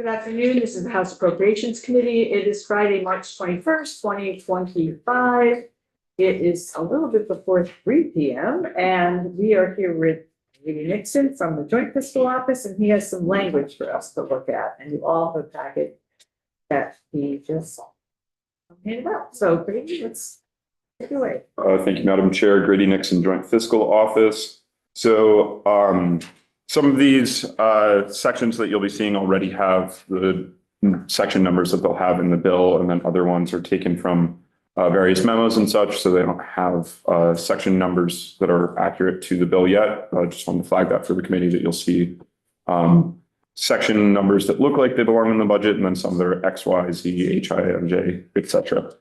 Good afternoon. This is the House Appropriations Committee. It is Friday, March 21st, 2025. It is a little bit before 3 p.m. and we are here with Lee Nixon from the Joint Fiscal Office, and he has some language for us to look at. And you all have a packet that he just handed out. So Grady, let's take it away. Thank you, Madam Chair. Grady Nixon, Joint Fiscal Office. So some of these sections that you'll be seeing already have the section numbers that they'll have in the bill, and then other ones are taken from various memos and such, so they don't have section numbers that are accurate to the bill yet. I just wanted to flag that for the committee that you'll see section numbers that look like they belong in the budget, and then some that are X, Y, Z, H, I, M, J, etc.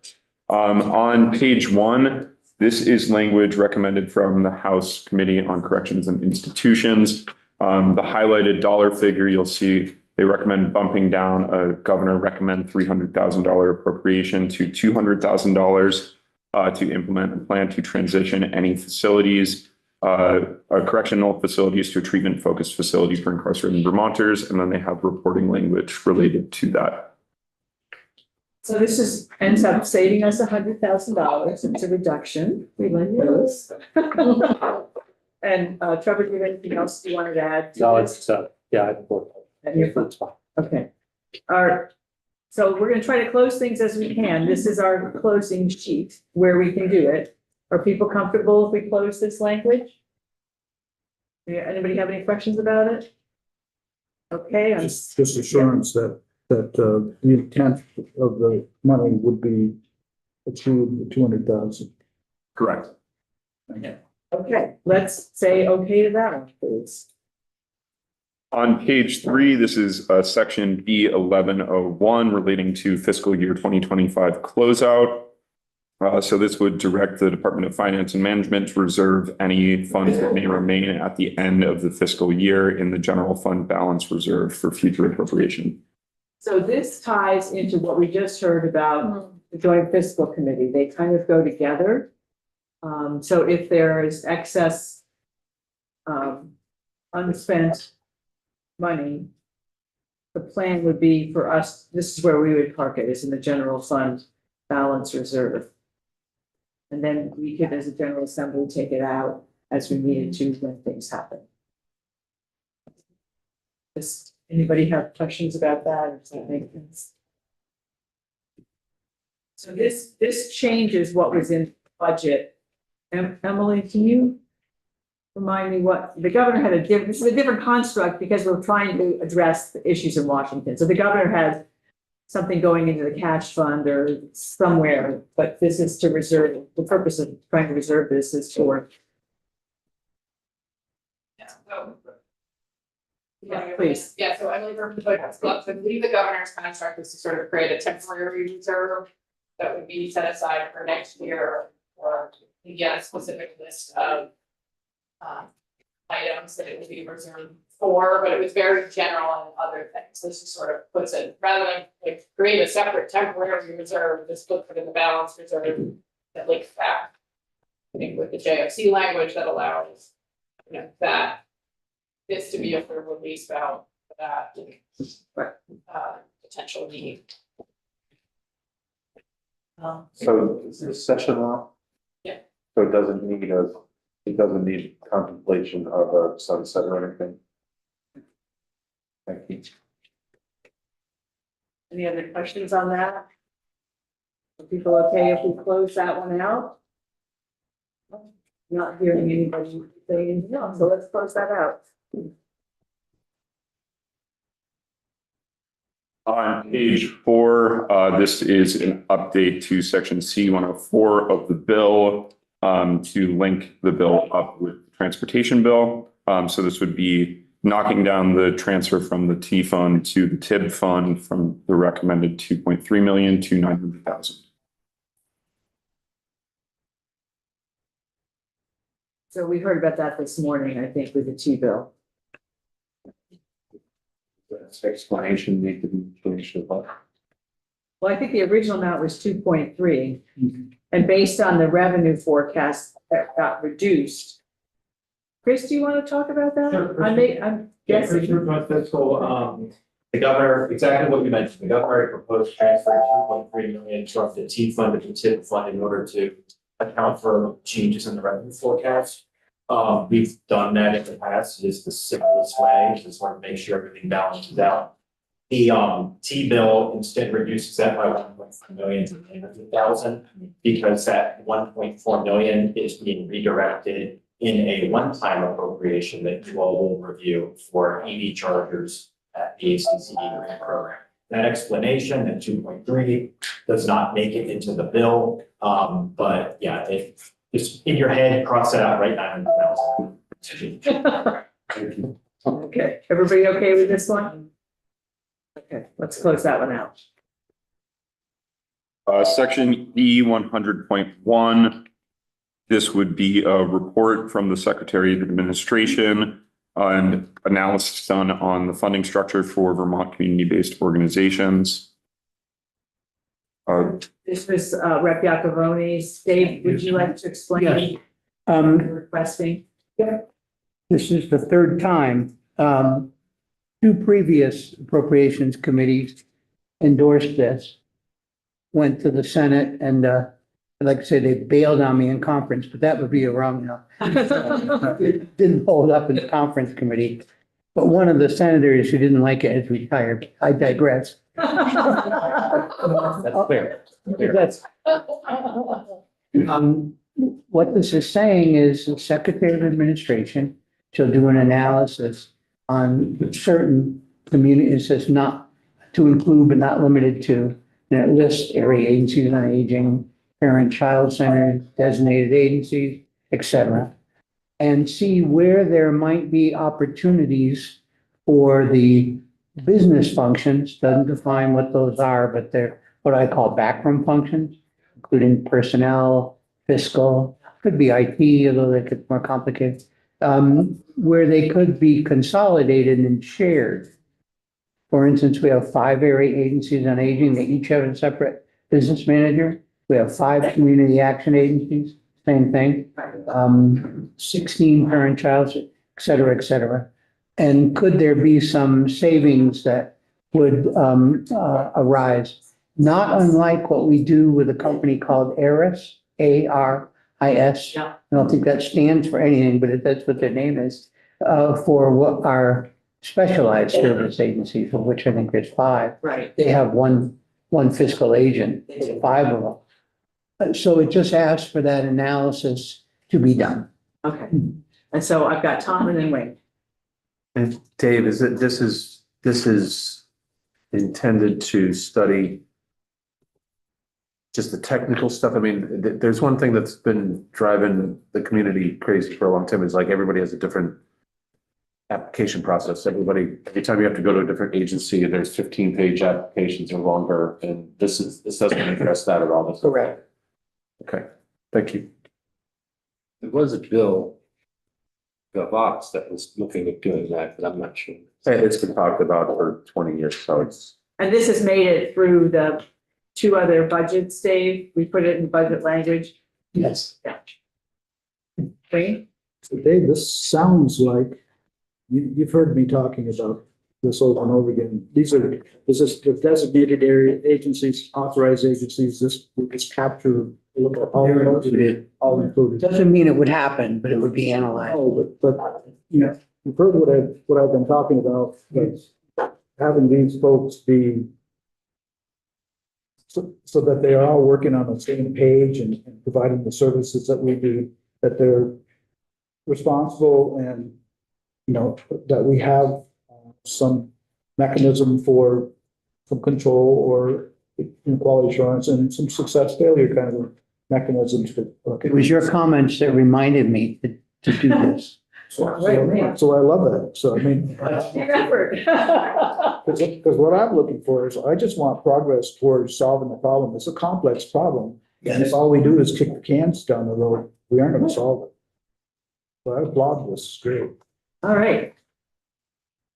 On page 1, this is language recommended from the House Committee on Corrections and Institutions. The highlighted dollar figure, you'll see they recommend bumping down governor recommend $300,000 appropriation to $200,000 to implement a plan to transition any facilities, correctional facilities to a treatment-focused facility for incarcerated Vermonters, and then they have reporting language related to that. So this ends up saving us $100,000. It's a reduction. We like those. And Trevor, do you have anything else you wanted to add? No, it's yeah, it's fine. Okay. All right. So we're going to try to close things as we can. This is our closing sheet where we can do it. Are people comfortable if we close this language? Anybody have any questions about it? Okay. Just assurance that the intent of the money would be achieved, the 200,000. Correct. Okay. Okay, let's say okay to that one, please. On page 3, this is section B1101 relating to fiscal year 2025 closeout. So this would direct the Department of Finance and Management to reserve any funds that may remain at the end of the fiscal year in the general fund balance reserve for future appropriation. So this ties into what we just heard about the Joint Fiscal Committee. They kind of go together. So if there is excess unspent money, the plan would be for us, this is where we would park it, is in the general fund balance reserve. And then we could, as a General Assembly, take it out as we needed to when things happen. Does anybody have questions about that, or does that make sense? So this changes what was in the budget. Emily, can you remind me what the governor had this is a different construct because we're trying to address the issues in Washington. So the governor has something going into the cash fund or somewhere, but this is to reserve. The purpose of trying to reserve this is for. Yeah, please. Yeah, so Emily from the Club, I believe the governor's contract was to sort of create a temporary reserve that would be set aside for next year, or get a specific list of items that it would be reserved for, but it was very general on other things. This just sort of puts it, rather than like create a separate temporary reserve, just put it in the balance reserve that links back. I think with the JFC language that allows, that this to be a full release valve for that potential need. So is this session law? Yeah. So it doesn't need contemplation of a sunset or anything. Thank you. Any other questions on that? Are people okay if we close that one out? Not hearing anybody say anything else, so let's close that out. On page 4, this is an update to section C104 of the bill to link the bill up with the transportation bill. So this would be knocking down the transfer from the T fund to the TIB fund from the recommended 2.3 million to 900,000. So we heard about that this morning, I think, with the T bill. Explanation need to be changed about. Well, I think the original amount was 2.3, and based on the revenue forecast that got reduced. Chris, do you want to talk about that? Sure, I'm guessing. Fiscal, The governor, exactly what you mentioned, the governor proposed transferring 2.3 million from the T fund to the TIP fund in order to account for changes in the revenue forecast. We've done that in the past, it is the simplest way to sort of make sure everything balances out. The T bill instead reduces that by 1.5 million to 900,000 because that 1.4 million is being redirected in a one-time appropriation that you all will review for EV chargers at the ACCD grant program. That explanation, that 2.3, does not make it into the bill, but yeah, it's in your head, cross it out, right, 900,000. Okay, everybody okay with this one? Okay, let's close that one out. Section E 100.1. This would be a report from the Secretary of Administration and analysis done on the funding structure for Vermont community-based organizations. This was Rep. Yakavoni's. Dave, would you like to explain? Yes. what you're requesting? This is the third time. Two previous appropriations committees endorsed this. Went to the Senate and, I'd like to say they bailed on me in conference, but that would be a wrong, it didn't hold up in the conference committee. But one of the senators who didn't like it has retired. I digress. That's clear. That's, what this is saying is the Secretary of Administration shall do an analysis on certain communities, it says not to include but not limited to, and it lists area agencies on aging, parent-child centers, designated agencies, et cetera, and see where there might be opportunities for the business functions, doesn't define what those are, but they're what I call backroom functions, including personnel, fiscal, could be IT, although they could be more complicated, where they could be consolidated and shared. For instance, we have 5 area agencies on aging. They each have a separate business manager. We have 5 community action agencies, same thing. 16 parent-child, et cetera, et cetera. And could there be some savings that would arise? Not unlike what we do with a company called ARIS, ARIS. Yeah. I don't think that stands for anything, but that's what their name is, for what our specialized service agencies, of which I think there's 5. Right. They have one fiscal agent, 5 of them. So it just asks for that analysis to be done. Okay, and so I've got Tom and then Wayne. And Dave, this is intended to study just the technical stuff? I mean, there's one thing that's been driving the community crazy for a long time is like everybody has a different application process. Every time you have to go to a different agency and there's 15-page applications or longer, and this doesn't address that at all. That's Correct. Okay, thank you. There was a bill, the box that was looking at doing that, but I'm not sure. It's been talked about for 20 years, so it's. And this has made it through the 2 other budgets, Dave. We put it in budget language. Yes. Yeah. Wayne? So Dave, this sounds like, you've heard me talking about this over and over again. This is the designated area agencies, authorized agencies, this capture all included. Doesn't mean it would happen, but it would be analyzed. Oh, but, you know, you've heard what I've been talking about, but having these folks be so that they are all working on the same page and providing the services that we do, that they're responsible and, you know, that we have some mechanism for some control or quality assurance and some success failure kind of mechanisms. It was your comments that reminded me to do this. So I love that. So I mean, Your effort. because what I'm looking for is I just want progress towards solving the problem. It's a complex problem. And if all we do is kick the cans down the road, we aren't going to solve it. So I applaud this. It's great. All right.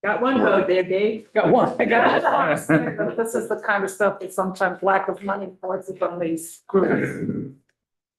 Got one vote there, Dave. Got one. I got it. This is the kind of stuff that sometimes lack of money forces on these groups.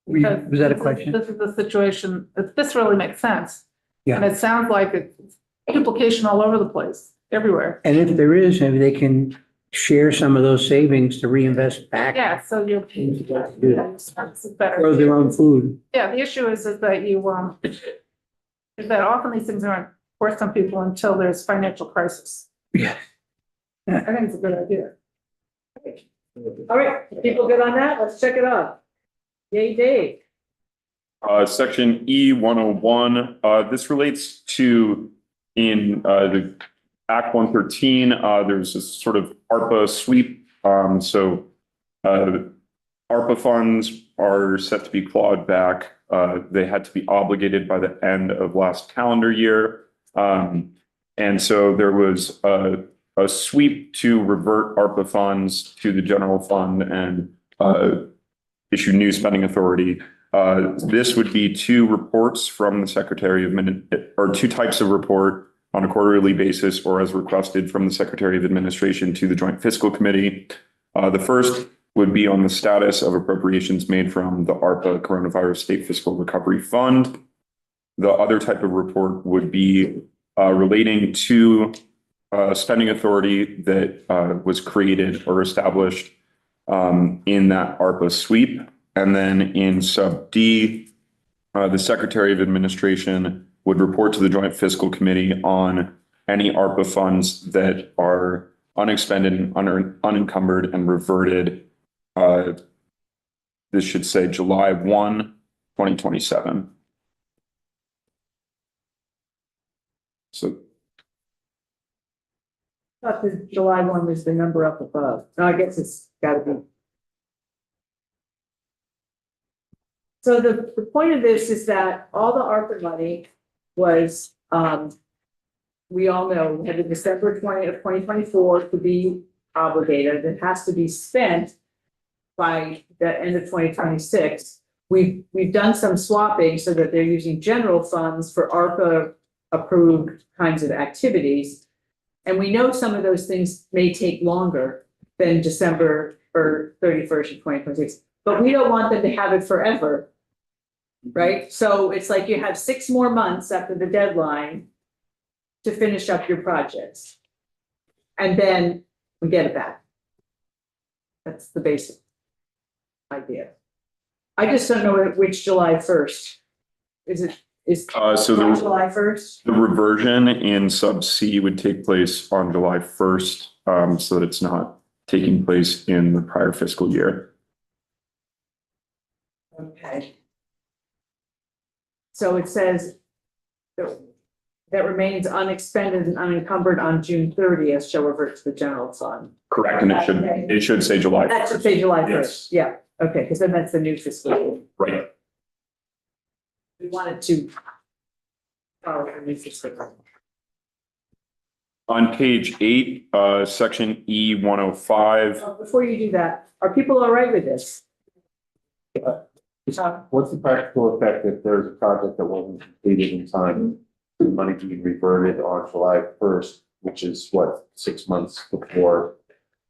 Because Was that a question? This is the situation, this really makes sense. Yeah. And it sounds like it's duplication all over the place. everywhere. And if there is, maybe they can share some of those savings to reinvest back. Yeah, so you're. It's Grow better. their own food. Yeah, the issue is that you, is that often these things aren't forced on people until there's financial crisis. Yeah. I think it's a good idea. All right, people good on that? Let's check it out. Yay, Dave. Section E 101, this relates to in, the Act 113, there's this sort of ARPA sweep. So, ARPA funds are set to be clawed back. They had to be obligated by the end of last calendar year. And so there was a sweep to revert ARPA funds to the general fund and, issue new spending authority. This would be two reports from the Secretary of or two types of report on a quarterly basis or as requested from the Secretary of Administration to the Joint Fiscal Committee. The first would be on the status of appropriations made from the ARPA Coronavirus State Fiscal Recovery Fund. The other type of report would be relating to spending authority that was created or established in that ARPA sweep. And then in sub D, the Secretary of Administration would report to the Joint Fiscal Committee on any ARPA funds that are unexpended, unencumbered, and reverted. This should say July 1, 2027. So I thought the July 1 was the number up above. No, I guess it's gotta be. So the point of this is that all the ARPA money was, we all know, had the December 20 of 2024 to be obligated. It has to be spent by the end of 2026. We've done some swapping so that they're using general funds for ARPA approved kinds of activities. And we know some of those things may take longer than December or 31st of 2026, but we don't want them to have it forever. Right? So it's like you have 6 more months after the deadline to finish up your projects. And then we get it back. That's the basic idea. I just don't know which July 1st. Is so the July 1st? The reversion in sub C would take place on July 1st, so that it's not taking place in the prior fiscal year. Okay. So it says that remains unexpended and unencumbered on June 30th shall revert to the general fund. Correct, and it should say July. That should say July 1st. Yes. Yeah, okay, because then that's the new fiscal year. Right. We wanted to follow the new fiscal year. On page 8, section E 105. Before you do that, are people all right with this? What's the practical effect if there's a project that wasn't completed in time, the money being reverted on July 1st, which is what, 6 months before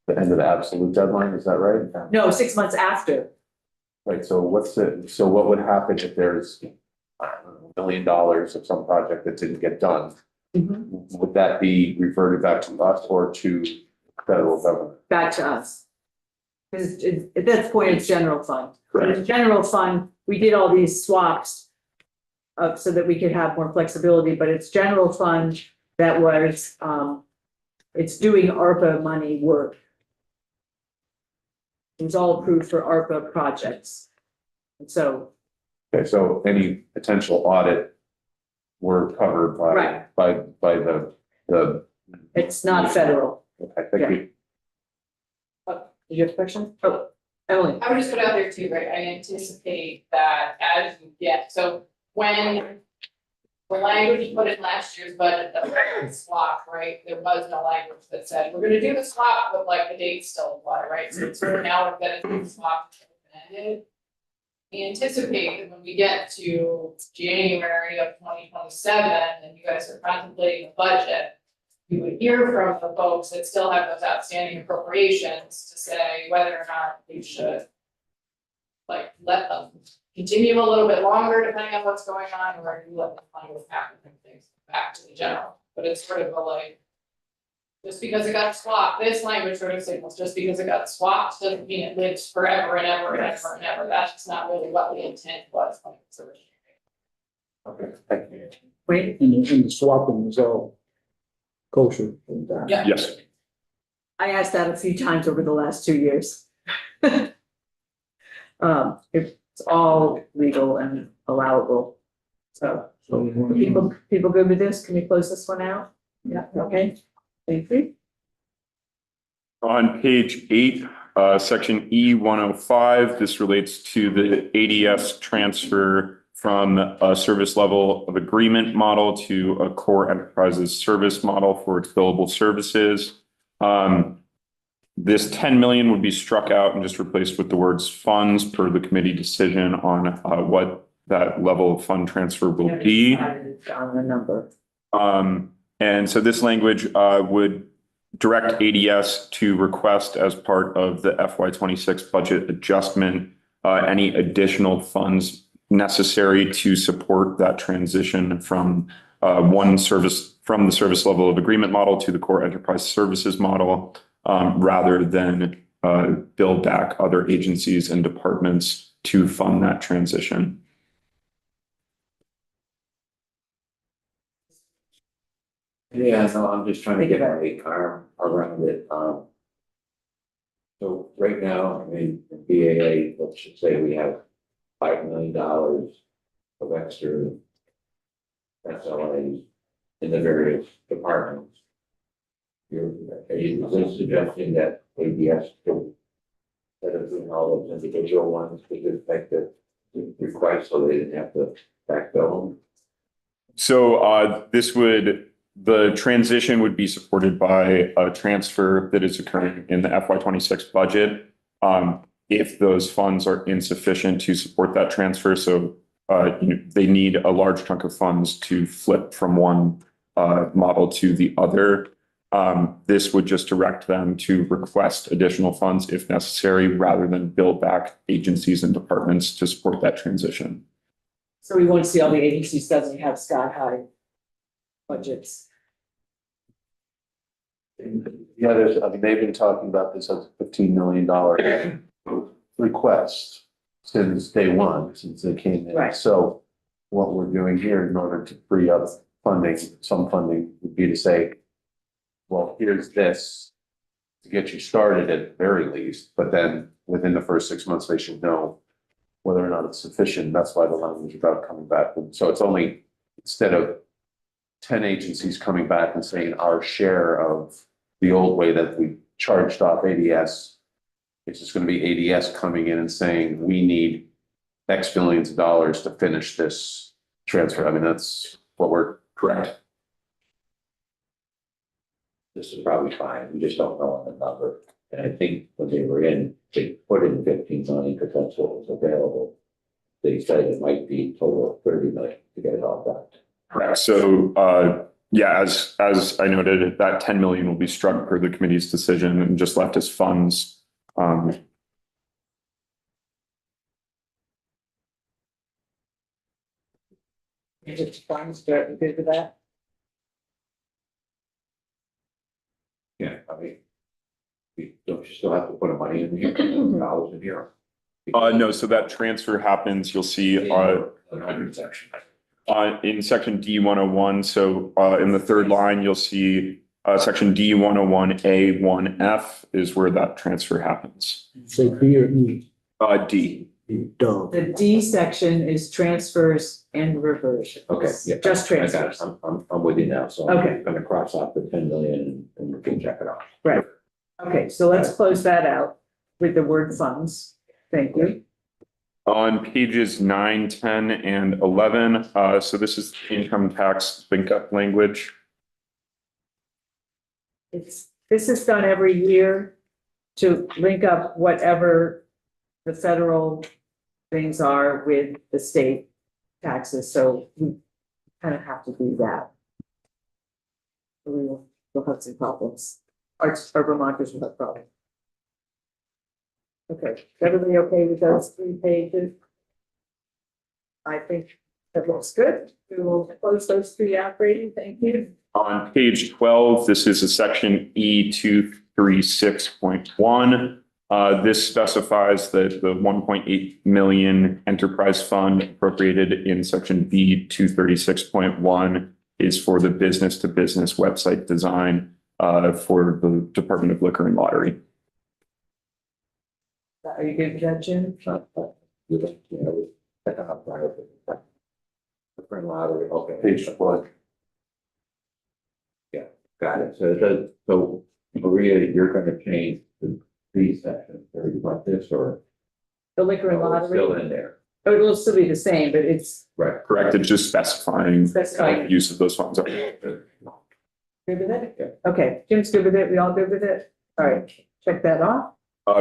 the end of the absolute deadline, is that right? No, 6 months after. Right, so what would happen if there's, I don't know, $1 million of some project that didn't get done? Would that be reverted back to us or to federal government? Back to us. Because at that point, it's general fund. Correct. In general fund, we did all these swaps so that we could have more flexibility, but it's general fund that was, it's doing ARPA money work. It was all approved for ARPA projects. And so, Okay, so any potential audit were covered Right. by the. it's not federal. Okay, thank you. Did you have a question? Oh, Emily. I would just put out there too, right, I anticipate that as you get, so when the language you put in last year's budget, the swap, right, there was no language that said, we're gonna do the swap, but like the dates still apply, right, so it's really now we're gonna do the swap ended. We anticipate that when we get to January of 2027 and you guys are contemplating a budget, you would hear from the folks that still have those outstanding appropriations to say whether or not you should like let them continue a little bit longer depending on what's going on, or you let them kind of happen and things back to the general. But it's sort of a like, Just because it got swapped, this language sort of signals, just because it got swapped doesn't mean it lives forever and ever and ever and ever. That's just not really what the intent was when it was originally. Okay, thank you. Wait, And the swapping is all kosher. and that. Yeah. Yes. I asked that a few times over the last 2 years. It's all legal and allowable. So, people good with this? Can we close this one out? Yeah, okay. Thank you. On page 8, section E105, this relates to the ADS transfer from a service level of agreement model to a core enterprises service model for its billable services. This 10 million would be struck out and just replaced with the words funds per the committee decision on what that level of fund transfer will be. On the number. And so this language would direct ADS to request as part of the FY26 budget adjustment any additional funds necessary to support that transition from the service level of agreement model to the core enterprise services model, rather than bill back other agencies and departments to fund that transition. Yeah, no, I'm just trying to get my arm around it. So right now, I mean, in BAA, let's just say we have $5 million of extra SLAs in the various departments. Are you suggesting that ADS could, instead of doing all those individual ones, could just make the request so they didn't have to backfill them? So the transition would be supported by a transfer that is occurring in the FY26 budget. If those funds are insufficient to support that transfer, so they need a large chunk of funds to flip from one model to the other. This would just direct them to request additional funds if necessary, rather than bill back agencies and departments to support that transition. So we want to see all the agencies doesn't have sky high budgets. Yeah, they've been talking about this as a $15 million request since day one, since they came in. Right. So what we're doing here in order to free up funding, some funding would be to say, well, here's this to get you started at the very least, but then within the first 6 months, they should know whether or not it's sufficient. That's why the language about coming back. And so it's only, instead of 10 agencies coming back and saying our share of the old way that we charged off ADS, it's just going to be ADS coming in and saying, we need X millions of dollars to finish this transfer. I mean, that's what we're correct. This is probably fine, we just don't know on the number. And I think when they were in, they put in 15 million because that's what was available. They said it might be a total of 30 million to get it all done. So, yeah, as I noted, that 10 million will be struck per the committee's decision and just left as funds. Is it funds, good with that? Yeah, I mean, don't you still have to put a money in here, dollars in here? No, so that transfer happens, you'll see, Another section. in section D101. So, in the third line, you'll see, section D101A1F is where that transfer happens. Say B or E. D. Dog. The D section is transfers and reversions. Okay, yeah. Just I got it. transfers. I'm with you now, so Okay. I'm gonna cross off the 10 million and we can check it off. Right. Okay, so let's close that out with the word funds. Thank you. On pages 9, 10, and 11, so this is income tax link up language. This is done every year to link up whatever the federal things are with the state taxes, so we kind of have to do that. We'll have some problems. Our Vermonters will have problems. Okay, is everybody okay with those 3 pages? I think that looks good. We will close those 3 out, Brady. Thank you. On page 12, this is a section E236.1. This specifies that the 1.8 million enterprise fund appropriated in section B236.1 is for the business to business website design for the Department of Liquor and Lottery. Are you good with that, Jim? Different lottery, okay. Page one. Got it. So it does, so Maria, you're gonna change the fee section, or you want this, or? The liquor and or it's still lottery, in there? oh, it will still be the same, but it's Right. Correct, it's just specifying specified. use of those funds. Good with it? Okay, Jim's good with it, we all good with it? All right, check that off.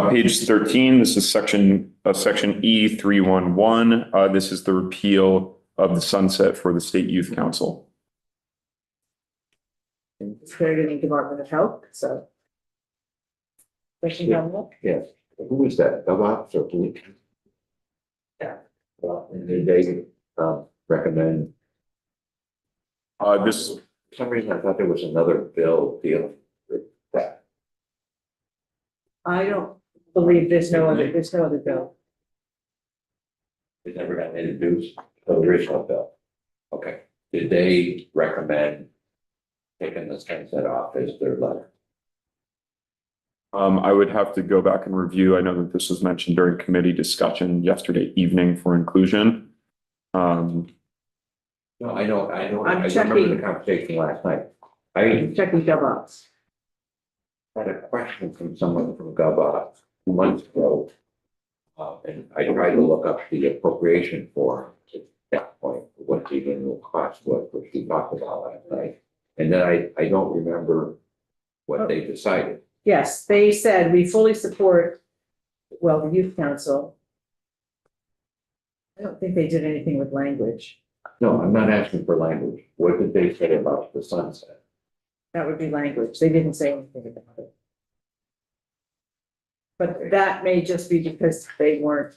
Page 13, this is section E311. This is the repeal of the sunset for the State Youth Council. It's targeting Department of Health, so. Question on that? Yes. Who is that? GovOps or who? Yeah. Well, and did they, recommend, This, for some reason, I thought there was another bill dealing with that. I don't believe there's no other bill. It never got introduced, the original bill. Okay. Did they recommend taking the sunset off as their letter? I would have to go back and review. I know that this was mentioned during committee discussion yesterday evening for inclusion. No, I know, I I'm remember checking. the conversation last night. I I'm checking GovOps. had a question from someone from GovOps 2 months ago. And I tried to look up the appropriation form at that point, what the annual cost was, which we talked about last night. And then I don't remember what they decided. Yes, they said we fully support, well, the youth council. I don't think they did anything with language. No, I'm not asking for language. What did they say about the sunset? That would be language. They didn't say anything about it. But that may just be because they weren't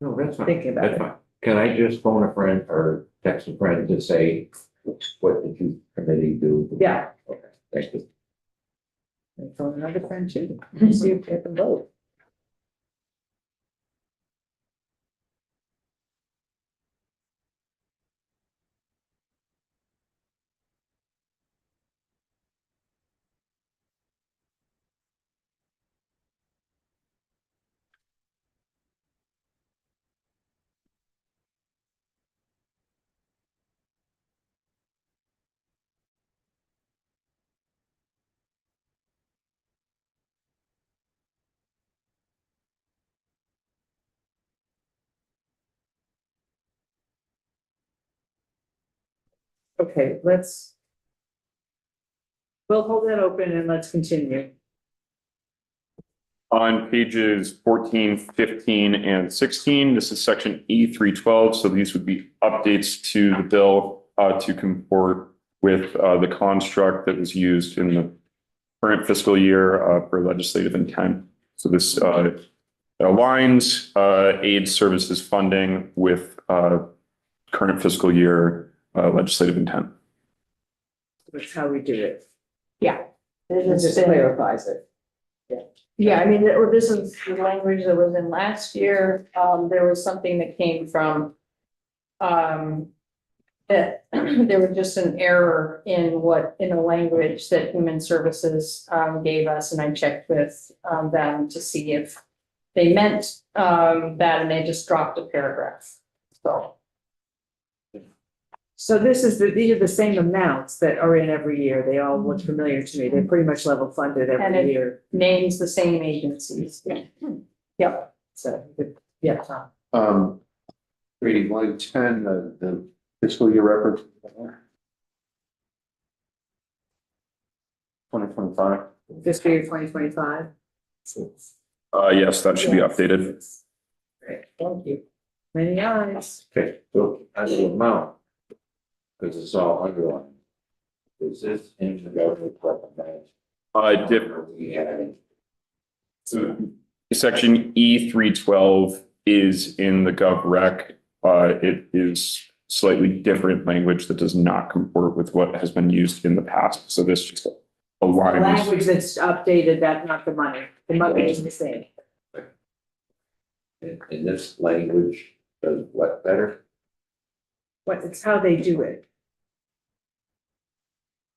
No, that's fine. thinking about That's it. fine. Can I just phone a friend or text a friend to say, what did you committee do? Yeah. Okay, thank you. And phone another friend too, see if they can vote. Okay, we'll hold that open and let's continue. on pages 14, 15, and 16, this is section E312. So these would be updates to the bill to comport with the construct that was used in the current fiscal year for legislative intent. So this aligns aid services funding with current fiscal year legislative intent. That's how we do it. Yeah. It just clarifies it. Yeah, I mean, this is the language that was in last year. There was something that came from that there was just an error in the language that Human Services gave us, and I checked with them to see if they meant that, and they just dropped a paragraph. So these are the same amounts that are in every year. They all look familiar to me. They're pretty much level funded And every it- year. Names the same agencies. Yep. So, yeah, Tom. Reading line 10, the fiscal year reference. 2025. Fiscal year 2025. Yes, that should be updated. Great, thank you. Many eyes. Okay, so as the amount, because it's all underlined. Is this in the government recommend? Different. Yeah. So section E312 is in the gov rec. It is slightly different language that does not comport with what has been used in the past. So this just The aligns. language that's updated, that, not the money. The money is the same. And this language does what better? But it's how they do it.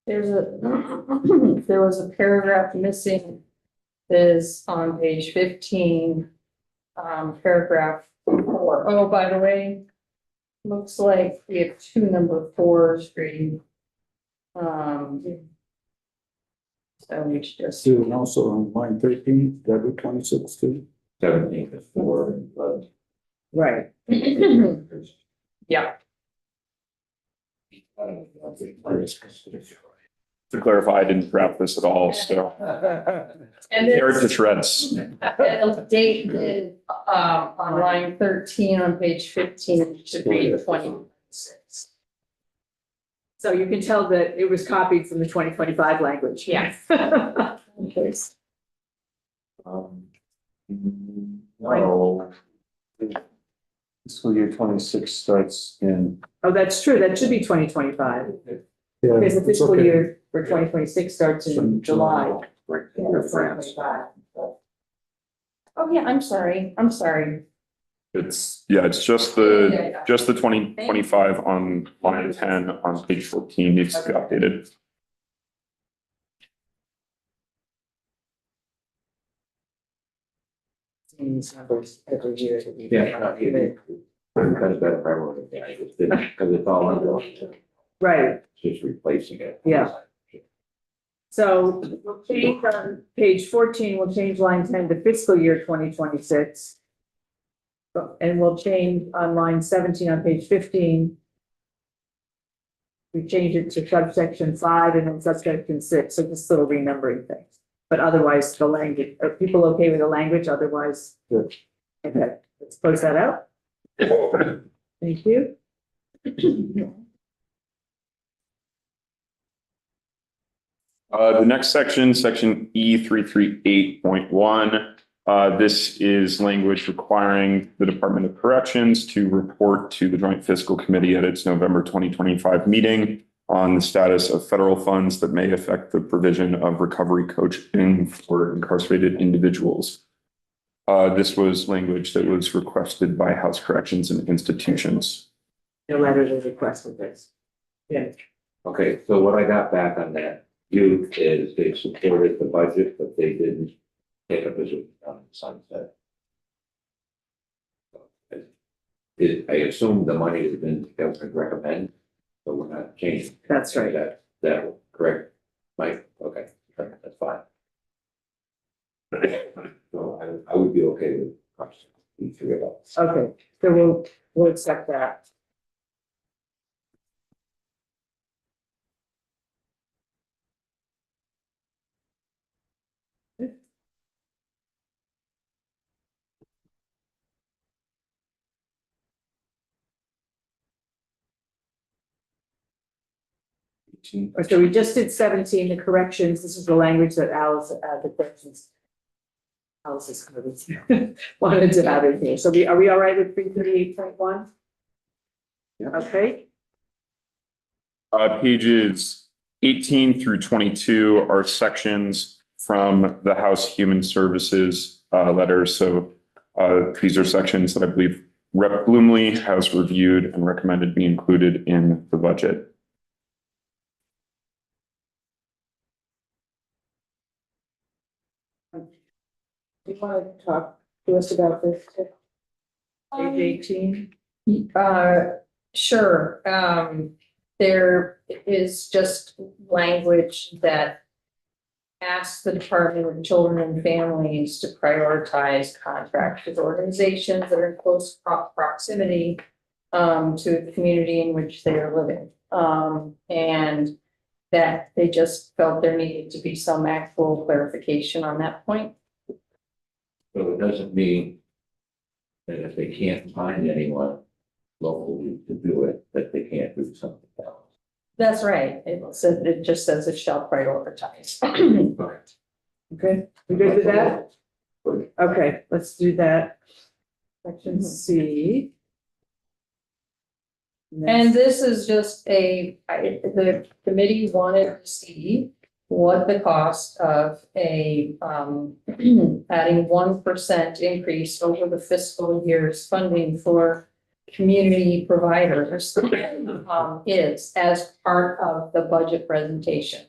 There's a, there was a paragraph missing. Is on page 15, paragraph 4. Oh, by the way, looks like we have 2 number 4s reading. So we should just, So, and also on line 13, February 26th too. 17 is 4, but. Right. yeah, To clarify, I didn't draft this at all, so and tear it to it's shreds. dated, on line 13 on page 15, it should be 26. So you can tell that it was copied from the 2025 language. Yeah. Okay. No. Fiscal year 26 starts in. Oh, that's true. That should be 2025. Yeah, Because the it's fiscal okay. year for 2026 starts in July. Right. Yeah, 2025. Oh, yeah, I'm sorry. It's just the 2025 on line 10 on page 14 needs to be updated. These numbers every year. that we- Yeah, not even. That's better priority, yeah, I just didn't, because it's all under, Right. just replacing it. Yeah. So we'll change on page 14, we'll change line 10 to fiscal year 2026. And we'll change on line 17 on page 15. We change it to subsection 5 and then subsection 6, so just little renumbering things. But otherwise, the language, are people okay with the language? Otherwise? Good. Okay, let's close that out. Thank you. The next section, section E338.1. This is language requiring the Department of Corrections to report to the Joint Fiscal Committee at its November 2025 meeting on the status of federal funds that may affect the provision of recovery coaching for incarcerated individuals. This was language that was requested by House Corrections and Institutions. The letter that requested this. Yeah. Okay, so what I got back on that youth is they supported the budget, but they didn't take a position on the sunset. I assume the money has been government recommend, so we're not changing. That's right. That correct, Mike? Okay, that's fine. So I would be okay with the 3 of us. Okay, so we'll accept that. So we just did 17, the corrections. This is the language that Alice, the corrections. Alice's committee wanted to have in here. So are we all right with 338.1? Yeah. Okay, Pages 18 through 22 are sections from the House Human Services letters. So these are sections that I believe Rep. Bloomley has reviewed and recommended be included in the budget. do you want to talk to us about this? Page 18? Sure. There is just language that asks the Department of Children and Families to prioritize contracts with organizations that are in close proximity to the community in which they are living. And that they just felt there needed to be some actual clarification on that point. So it doesn't mean that if they can't find anyone locally to do it, that they can't do something else. That's right. It just says it shall prioritize. Okay, we good with that? Okay, let's do that. Section C. And this is just the committee wanted to see what the cost of adding 1% increase over the fiscal year's funding for community providers is as part of the budget presentation.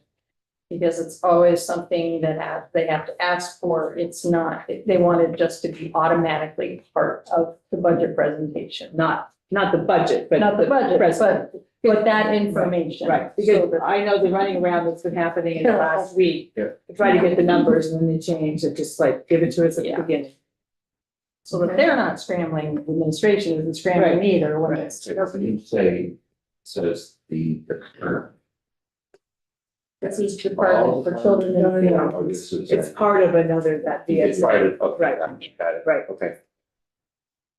Because it's always something that they have to ask for. It's not, they want it just to be automatically part of the budget presentation, Not the budget, but. not the budget, present. but that information. Right, So because that- I know the running around that's been happening in the last week. Yeah. To try to get the numbers and then they change it, just like give it to us at the Yeah. beginning. So that they're not scrambling, the administration isn't scrambling Right. either when it's. When you say, says the current. This is Department for Children and No, Family. Oh, this is. It's part of another, that It's VS. part of, okay, Right. got it. Right. Okay.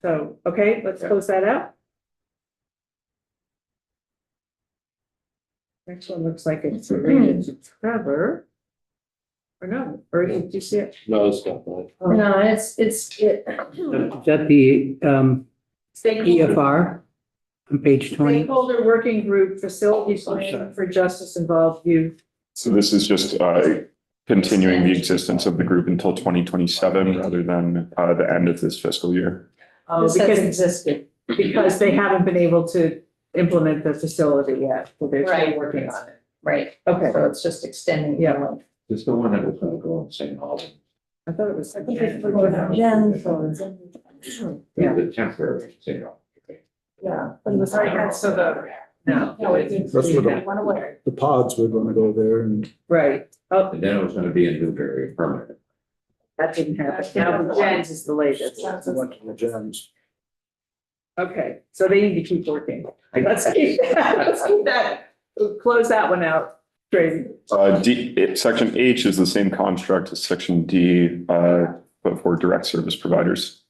So, okay, let's close that out. Next one looks like it's related to Trevor. Or no, or did you see it? No, it's got that. No, it's. Is that the Stakeholder EFR on page 20? Stakeholder Working Group Facility Plan for Justice Involved Youth. So this is just continuing the existence of the group until 2027 rather than the end of this fiscal year. This has Because, existed. because they haven't been able to implement the facility yet, so they're still Right. working on it. Right. Okay, So it's just extending. Yeah. the length. This is the one that was gonna go in St. Albans. I thought it was. Jen. Yeah. The temporary St. Albans. Okay. Yeah. So the. No. That's where the pods were gonna go there and Right, oh, And then it was gonna be in Newbury, permanent. that didn't happen, now the Jens is the latest. went to the gems. Okay, so they need to keep working. Let's keep that, close that one out, Tracy. Section H is the same construct as section D, but for direct service providers.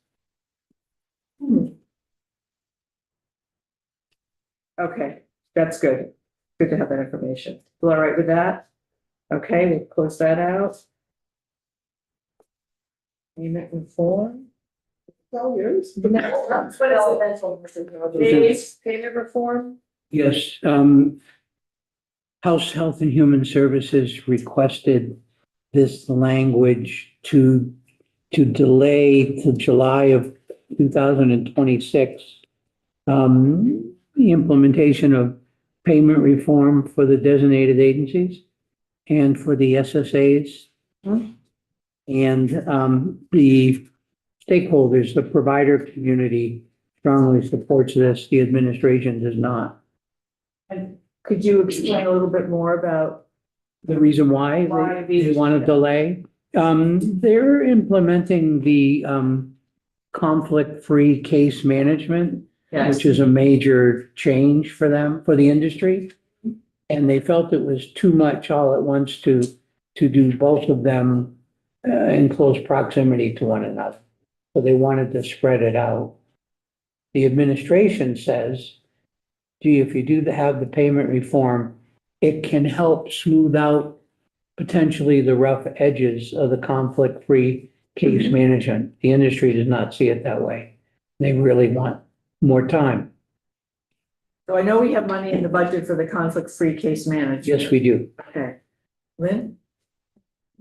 Okay, that's good. Good to have that information. You all right with that? Okay, we'll close that out. Payment reform. All yours. The next one. Payment reform? Yes, House Health and Human Services requested this language to delay till July of 2026. The implementation of payment reform for the designated agencies and for the SSAs. And the stakeholders, the provider community strongly supports this, the administration does not. And could you explain a little bit more about? The reason why Why they these- want to delay, they're implementing the conflict-free case management, Yes, which is a major change for them, for the industry. And they felt it was too much all at once to do both of them in close proximity to one another. So they wanted to spread it out. The administration says, gee, if you do have the payment reform, it can help smooth out potentially the rough edges of the conflict-free case management. The industry does not see it that way. They really want more time. so I know we have money in the budget for the conflict-free case management. Yes, we do. Okay. Lynn?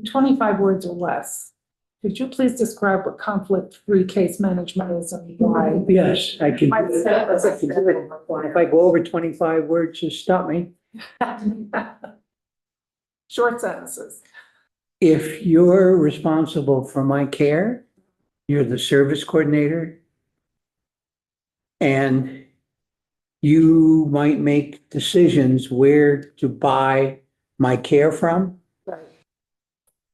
25 words or less. Could you please describe what conflict-free case management is and why? Yes, I can. Might say that's a good If I go over 25 words, just stop me. Short sentences. If you're responsible for my care, you're the service coordinator. And you might make decisions where to buy my care from.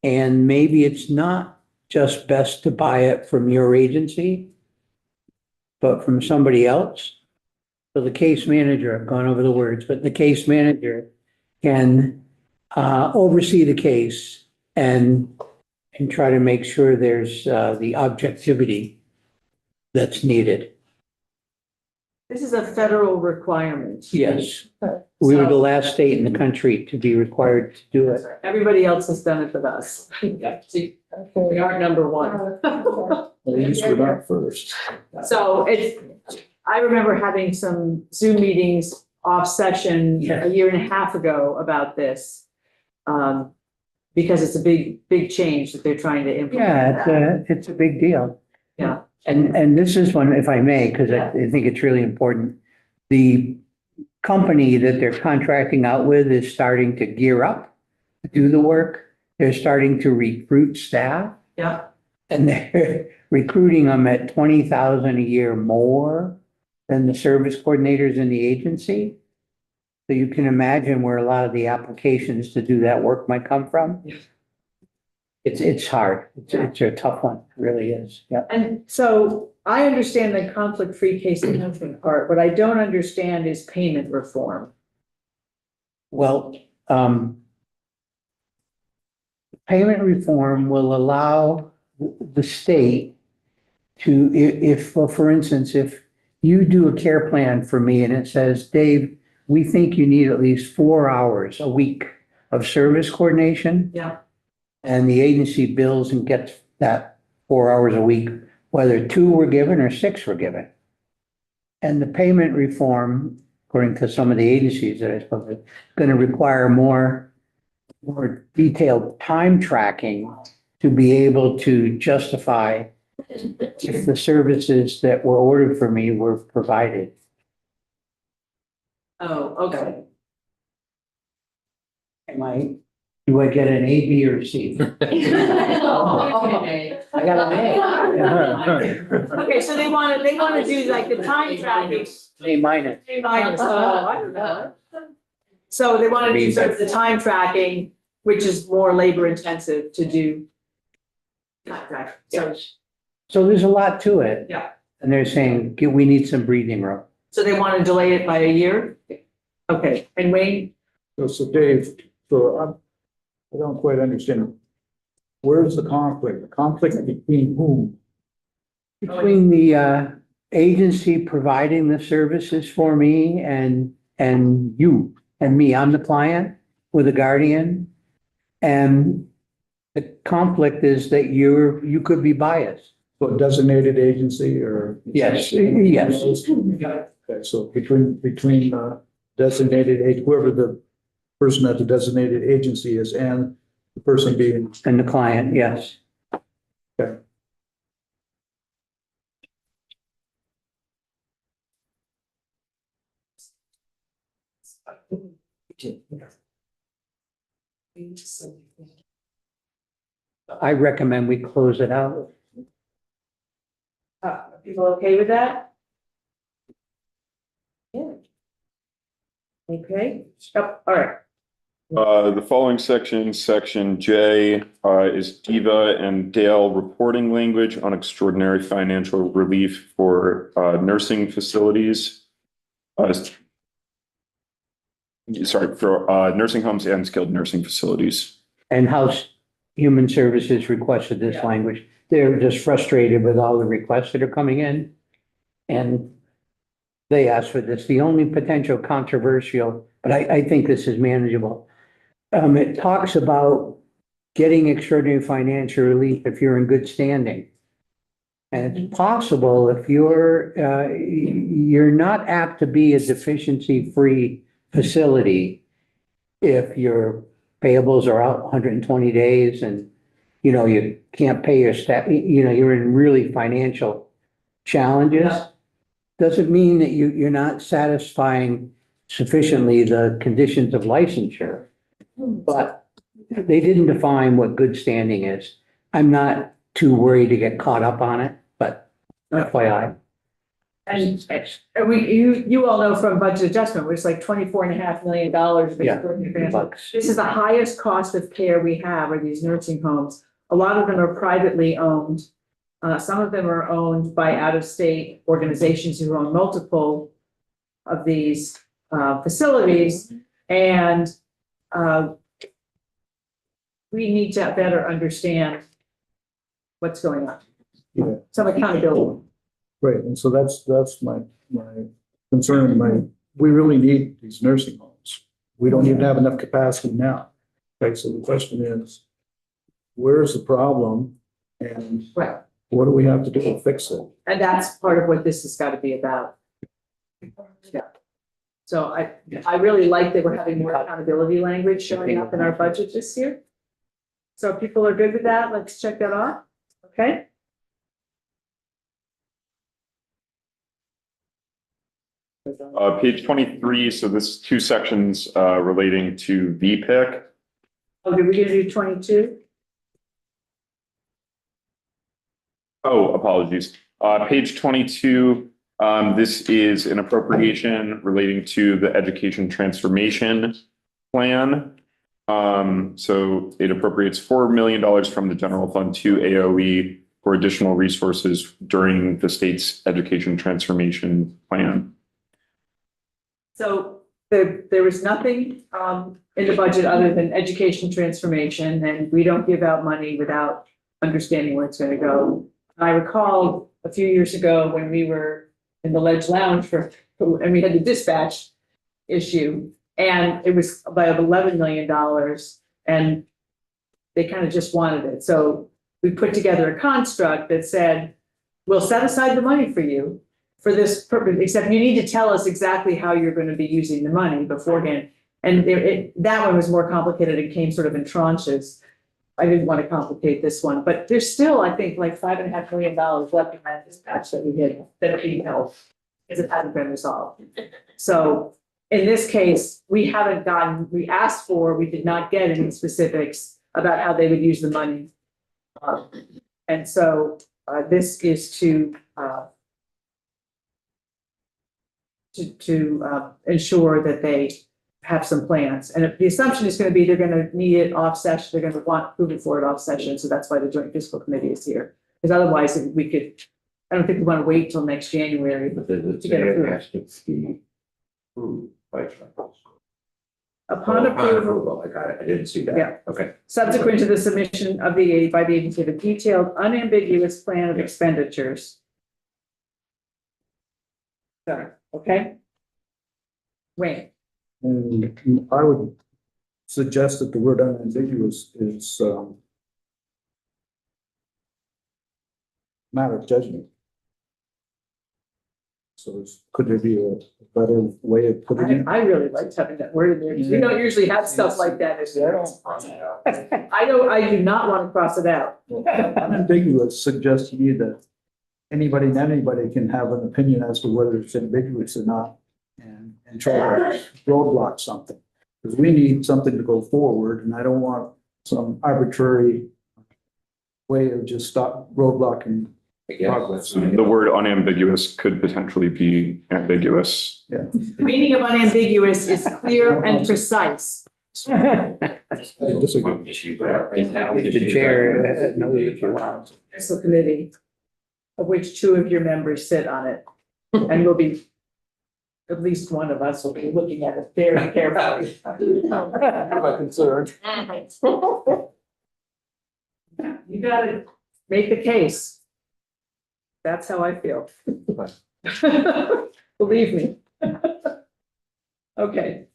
And maybe it's not just best to buy it from your agency, but from somebody else. So the case manager, I've gone over the words, but the case manager can oversee the case and try to make sure there's the objectivity that's needed. This is a federal requirement. Yes, we were the last state in the country to be required to do it. Everybody else has done it with us. See, we are number one. At least we're not first. So it's, I remember having some Zoom meetings off session Yeah. a year and a half ago about this. Because it's a big change that they're trying to implement. Yeah, it's a big deal. Yeah. And this is one, if I may, because I think it's really important. The company that they're contracting out with is starting to gear up to do the work. They're starting to recruit staff. Yeah. And they're recruiting them at 20,000 a year more than the service coordinators in the agency. So you can imagine where a lot of the applications to do that work might come from. Yes. It's hard. It's a tough one. It really is. Yeah. And so I understand the conflict-free case management part. What I don't understand is payment reform. Well, payment reform will allow the state to, if, well, for instance, if you do a care plan for me and it says, Dave, we think you need at least 4 hours a week of service coordination. Yeah. And the agency bills and gets that 4 hours a week, whether 2 were given or 6 were given. And the payment reform, according to some of the agencies that I spoke to, is going to require more detailed time tracking to be able to justify if the services that were ordered for me were provided. Oh, okay. Do I get an A, B, or C? Okay. I got an Okay, so they want to do like the time tracking. A. A minus. A minus, I don't know. So they want to do sort of the time tracking, which is more labor intensive to do. Right, so, So there's a lot to it. Yeah. And they're saying, we need some breathing room. so they want to delay it by a year? Okay, and Wayne? So Dave, I don't quite understand. Where's the conflict? The conflict between whom? Between the agency providing the services for me and you and me, I'm the client with a guardian. And the conflict is that you could be biased. So a designated agency or? Yes, yes. Okay, so between designated, whoever the person at the designated agency is and the person being. And the client, yes. Okay. I recommend we close it out. People okay with that? Yeah. Okay, oh, all right. The following section, section J, is Diva and Dale reporting language on extraordinary financial relief for nursing facilities. Sorry, for nursing homes and skilled nursing facilities. And House Human Services requested this language. They're just frustrated with all the requests that are coming in. And they asked for this. The only potential controversial, but I think this is manageable. It talks about getting extraordinary financial relief if you're in good standing. And it's possible if you're not apt to be a deficiency-free facility if your payables are out 120 days and, you can't pay your staff, you're in really financial challenges. Doesn't mean that you're not satisfying sufficiently the conditions of licensure. But they didn't define what good standing is. I'm not too worried to get caught up on it, but FYI. And you all know from budget adjustment, which is like $24.5 million. Yeah. Bucks. This is the highest cost of care we have are these nursing homes. A lot of them are privately owned. Some of them are owned by out-of-state organizations who own multiple of these facilities. And we need to better understand what's going on. Yeah. Some accountability. Right, and so that's my concern, we really need these nursing homes. We don't even have enough capacity now. Okay, so the question is, where's the problem? And Right. what do we have to do to fix it? And that's part of what this has got to be about. Yeah. So I really like that we're having more accountability language showing up in our budget this year. So if people are good with that, let's check that off, okay? Page 23, so this is two sections relating to VPIC. Okay, we're gonna do 22. Oh, apologies. Page 22, this is an appropriation relating to the education transformation plan. So it appropriates $4 million from the general fund to AOE for additional resources during the state's education transformation plan. So there was nothing in the budget other than education transformation, and we don't give out money without understanding where it's gonna go. I recall a few years ago when we were in the Ledge Lounge and we had the dispatch issue, and it was about $11 million, and they kind of just wanted it. So we put together a construct that said, we'll set aside the money for you for this purpose, except you need to tell us exactly how you're going to be using the money beforehand. And that one was more complicated. It came sort of in tranches. I didn't want to complicate this one, but there's still, I think, like $5.5 million left in that dispatch that we did that we held because it hasn't been resolved. So in this case, we asked for, we did not get any specifics about how they would use the money. And so this is to ensure that they have some plans. And the assumption is going to be they're going to need it off session. They're going to want approval for it off session. So that's why the joint fiscal committee is here. Because otherwise I don't think we want to wait till next January But the to get it approved. has to be approved by Congress. Upon approval, Approval, I got it. I didn't see that. Yeah. Okay. subsequent to the submission of by the agency of a detailed, unambiguous plan of expenditures. So, okay? Wayne, And I would suggest that the word unambiguous is matter of judgment. So could there be a better way of putting it? I really liked having that word in there. We don't usually have stuff like that. I do not want to cross it out. Unambiguous suggests to me that anybody and anybody can have an opinion as to whether it's ambiguous or not and try to roadblock something. Because we need something to go forward, and I don't want some arbitrary way of just roadblocking progress. The word unambiguous could potentially be ambiguous. The meaning of unambiguous is clear and precise. I disagree. Issue, but right now. The chair knows what you want. Fiscal committee, of which two of your members sit on it, and will be, at least one of us will be looking at it very carefully. My concern. You gotta make the case. That's how I feel. Believe me. Okay.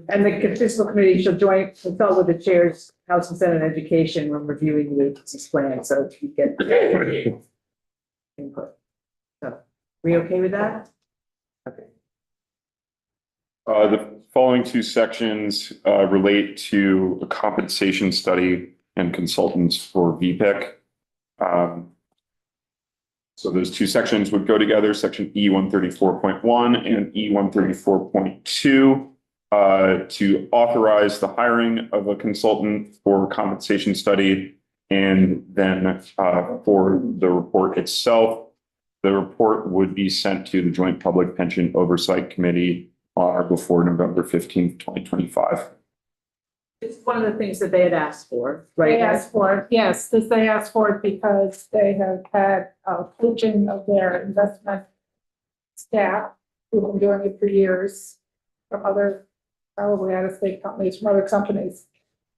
And the fiscal committee shall consult with the chairs, House and Senate Education when reviewing the agency's plan, so you get input. So, we okay with that? Okay. The following two sections relate to a compensation study and consultants for VPIC. So those two sections would go together, section E 134.1 and E 134.2, to authorize the hiring of a consultant for compensation study. And then for the report itself, the report would be sent to the Joint Public Pension Oversight Committee on or before November 15th, 2025. It's one of the things that they had asked for, right? They asked for it, yes, they asked for it because they have had coaching of their investment staff who've been doing it for years from other, probably out-of-state companies, from other companies.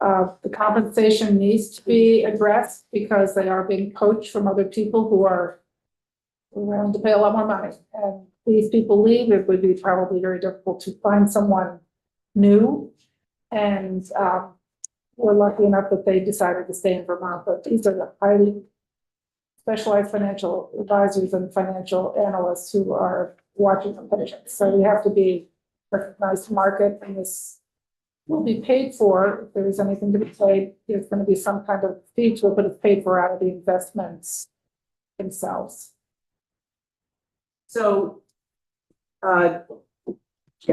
The compensation needs to be addressed because they are being coached from other people who are willing to pay a lot more money. And these people leave, it would be probably very difficult to find someone new. And we're lucky enough that they decided to stay in Vermont, but these are the highly specialized financial advisors and financial analysts who are watching the patients. So we have to be recognized market, and this will be paid for. If there is anything to be paid, there's going to be some kind of fee to it, but it's paid for out of the investments themselves. So, yeah,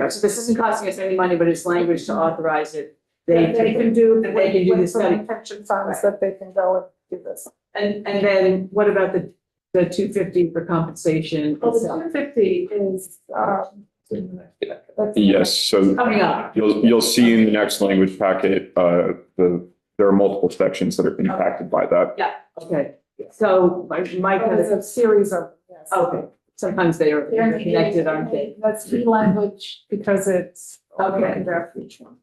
so this isn't costing us any money, but it's language to authorize it. They can do, They can do this with study. some pension funds that they can go and do this. And then what about the 250 for compensation? Well, the 250 is, that's- Yes, so Coming up. you'll see in the next language packet, there are multiple sections that are impacted by that. Yeah, okay. So Mike There's has, a series of, yes. okay, sometimes they are They're connected, aren't they? That's the language because it's. Okay. Draft each one.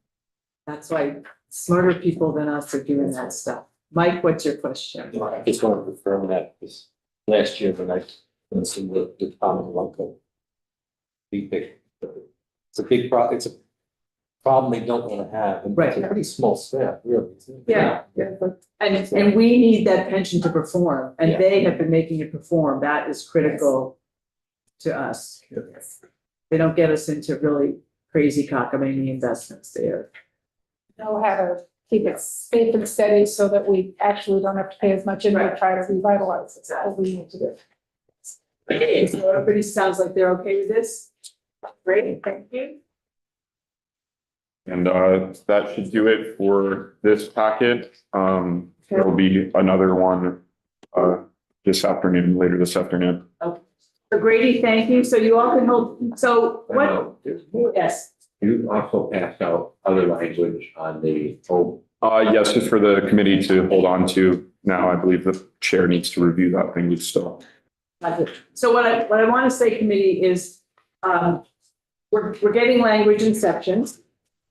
That's why smarter people than us are doing that stuff. Mike, what's your question? I just want to confirm that this last year when I see the common one code. Big, it's a big it's a problem they don't want to have, and it's a pretty small staff, really. Yeah. And we need that pension to perform, and Yeah. they have been making it perform. That is critical to us. They don't get us into really crazy cockamamie investments there. Know how to keep it safe and steady so that we actually don't have to pay as much and we try to revitalize it. That's what we need to do. Okay, so everybody sounds like they're okay with this? Great, thank you. And that should do it for this packet. There will be another one this afternoon, later this afternoon. So Grady, thank you. So you all can hold, so I what? know, there's more. Yes, You also passed out other language on the whole. Yes, just for the committee to hold on to now. I believe the chair needs to review that language still. so what I want to say, committee, is we're getting language in sections.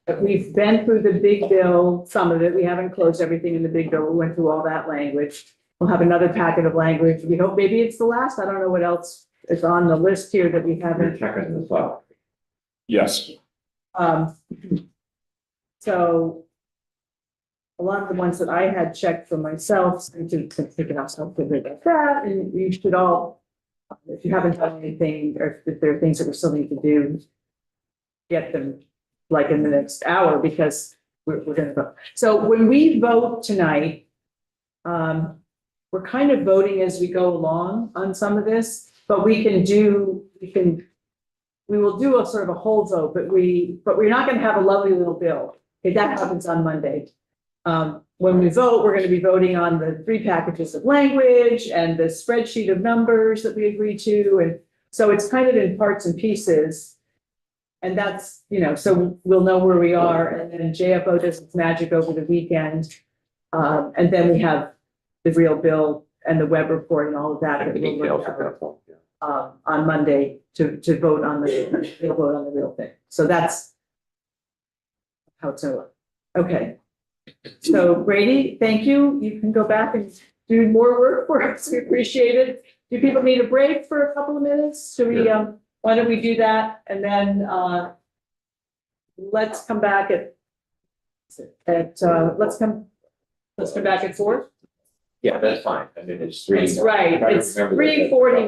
But we've been through the big bill, some of it. We haven't closed everything in the big bill. We went through all that language. We'll have another packet of language. We hope maybe it's the last. I don't know what else is on the list here that we You're haven't. checking this out. Yes. So a lot of the ones that I had checked for myself, seem to pick it up something like that, and you should all, if you haven't done anything, or if there are things that we still need to do, get them like in the next hour, because we're gonna vote. So when we vote tonight, we're kind of voting as we go along on some of this, but we will do a sort of a hold vote, but we're not gonna have a lovely little bill. Okay, that happens on Monday. When we vote, we're gonna be voting on the 3 packages of language and the spreadsheet of numbers that we agreed to, and so it's kind of in parts and pieces. And that's, so we'll know where we are, and then JFO does its magic over the weekend. And then we have the real bill and the web report and all of that. And the we'll details look at at, that point, yeah. on Monday to vote on we'll vote on the real thing. So that's how it's gonna look. Okay. So Brady, thank you. You can go back and do more work for us. We appreciate it. Do people need a break for a couple of minutes? Should we, why don't we do that? And then, let's come back let's come back at 4. Yeah, that's fine. I mean, it's 3. That's right. I It's remember that. 3:41.